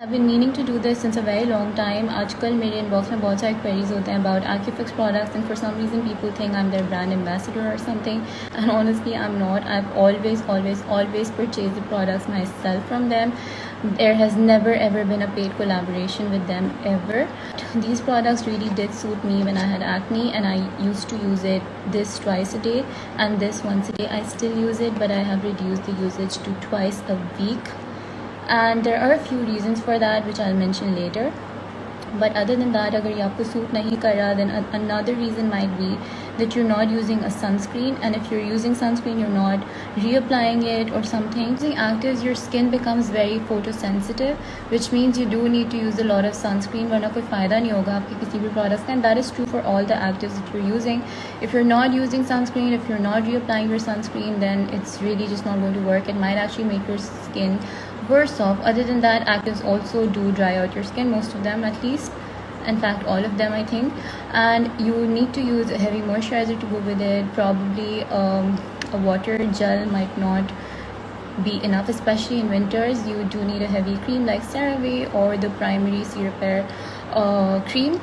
I've been meaning to do this since a very long time. आजकल मेरे inbox में बहुत सारे queries होते हैं about Acufix products, and for some reason people think I'm their brand ambassador or something, and honestly I'm not. I've always purchased the products myself from them. There has never ever been a paid collaboration with them ever. These products really did suit me when I had acne, and I used to use it this twice a day and this once a day. I still use it, but I have reduced the usage to twice a week. And there are a few reasons for that which I'll mention later. But other than that, अगर ये आपको suit नहीं कर रहा, then another reason might be that you're not using a sunscreen, and if you're using sunscreen you're not reapplying it or something. Using actives, your skin becomes very photosensitive, which means you do need to use a lot of sunscreen, वरना कोई फ़ायदा नहीं होगा आपके किसी भी products का. And that is true for all the actives that you're using. If you're not using sunscreen, if you're not reapplying your sunscreen, then it's really just not going to work. It might actually make your skin worse off. Other than that, actives also do dry out your skin, most of them at least, in fact all of them I think, and you need to use a heavy moisturizer to go with it. Probably a water gel might not be enough, especially in winters. You do need a heavy cream like CeraVe or the Primary C Repair cream.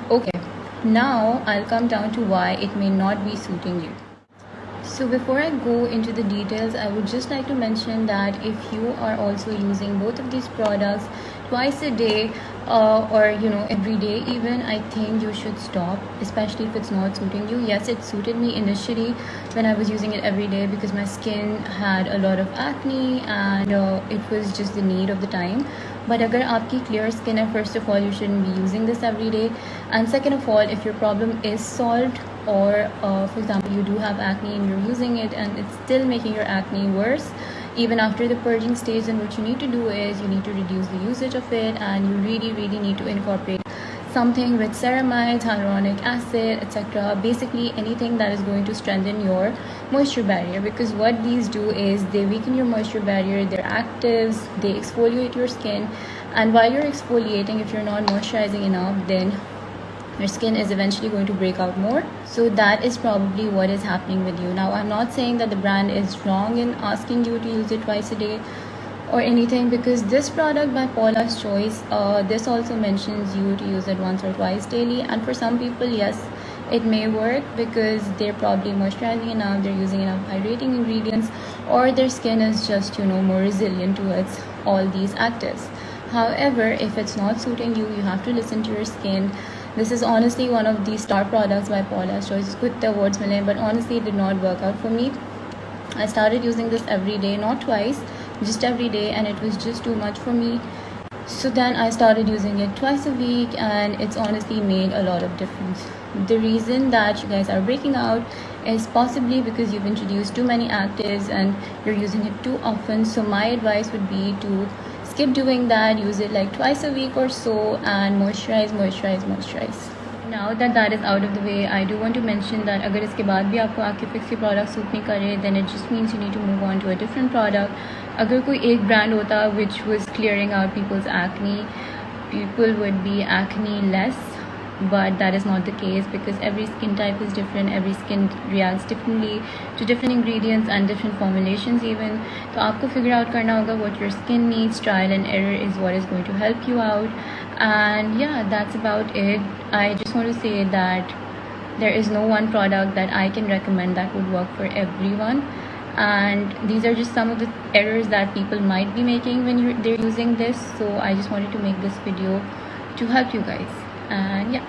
Okay, now I'll come down to why it may not be suiting you. So before I go into the details, I would just like to mention that if you are also using both of these products twice a day or every day even, I think you should stop, especially if it's not suiting you. Yes, it suited me initially when I was using it every day because my skin had a lot of acne and it was just the need of the time. But agar aapki clear skin hai, first of all you shouldn't be using this every day, and second of all, if your problem is solved, or for example you do have acne and you're using it and it's still making your acne worse even after the purging stage, then what you need to do is you need to reduce the usage of it, and you really need to incorporate something with ceramides, hyaluronic acid, etc. Basically anything that is going to strengthen your moisture barrier, because what these do is they weaken your moisture barrier. They're actives, they exfoliate your skin, and while you're exfoliating, if you're not moisturizing enough, then your skin is eventually going to break out more. So that is probably what is happening with you. Now, I'm not saying that the brand is wrong in asking you to use it twice a day or anything, because this product by Paula's Choice, this also mentions you to use it once or twice daily, and for some people, yes, it may work because they're probably moisturizing enough, they're using enough hydrating ingredients, or their skin is just more resilient towards all these actives. However, if it's not suiting you, you have to listen to your skin. This is honestly one of the star products by Paula's Choice. Good awards mile, but honestly it did not work out for me. I started using this every day, not twice, just every day, and it was just too much for me. So then I started using it twice a week, and it's honestly made a lot of difference. The reason that you guys are breaking out is possibly because you've introduced too many actives and you're using it too often. So my advice would be to skip doing that, use it like twice a week or so, and moisturize. Now that that is out of the way, I do want to mention that अगर इसके बाद भी आपको Acufix के product suit नहीं करे, then it just means you need to move on to a different product. अगर कोई एक brand होता which was clearing out people's acne, people would be acne less, but that is not the case because every skin type is different, every skin reacts differently to different ingredients and different formulations even. So आपको figure out करना होगा what your skin needs. Trial and error is what is going to help you out. And yeah, that's about it. I just want to say that there is no one product that I can recommend that would work for everyone, and these are just some of the errors that people might be making when they're using this. So I just wanted to make this video to help you guys. And yeah.